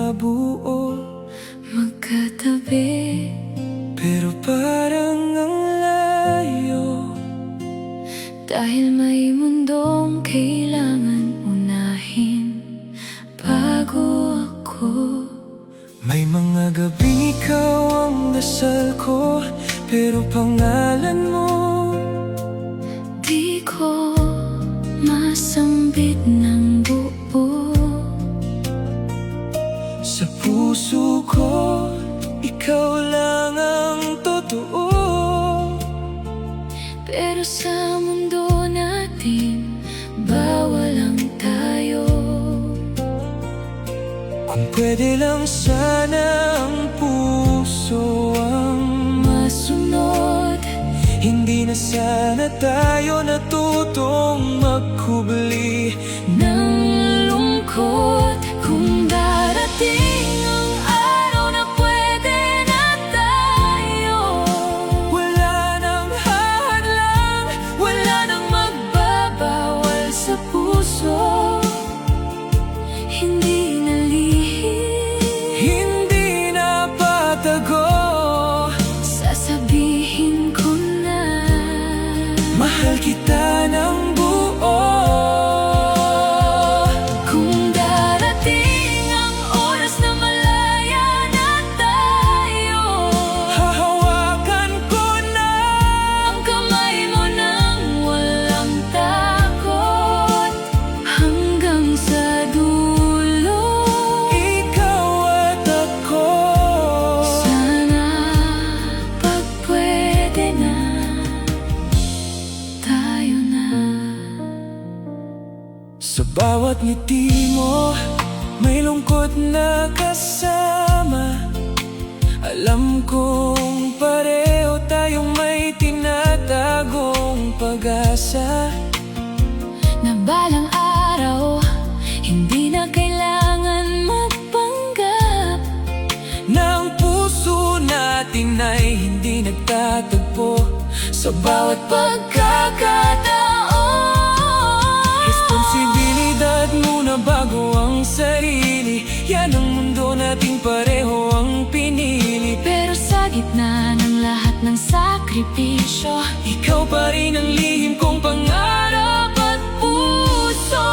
mabuo, magkatabi, pero parang ang layo. dahil may mundong kailangan unahin bago ako. May mga gabing ikaw ang dasal ko, pero pangalan mo Di ko masambit ng buo. sa puso ko. Ikaw lang ang totoo. Pero sa mundo natin, bawal lang tayo. Kung pwede lang sana ang puso ang Masunod, hindi na sana tayo natutong magkubli ng lungkot. Kung darating ang araw na pwede na tayo, wala nang hahadlang, wala nang magbabawal sa puso. Hindi na lihim, hindi na patago. sasabihin ko na Mahal kita ng buo. kung darating ang oras na malaya na tayo, Hahawakan ko na ang kamay mo nang walang takot. Hanggang sa dulo, ikaw at ako. sana pag pwede na, tayo na. Sa bawat ngiti mo, may lungkot na kasama. Alam kong pareho tayong may tinatagong pag-asa. Na balang araw, hindi na kailangan magpanggap. Na ang puso natin ay hindi nagtatagpo sa bawat pagkakataon. Responsibilidad muna bago ang sarili, yan ang mundo nating pareho ang pinili. Pero sa gitna ng lahat ng sakripisyo, Ikaw pa rin ang lihim kong pangarap at puso.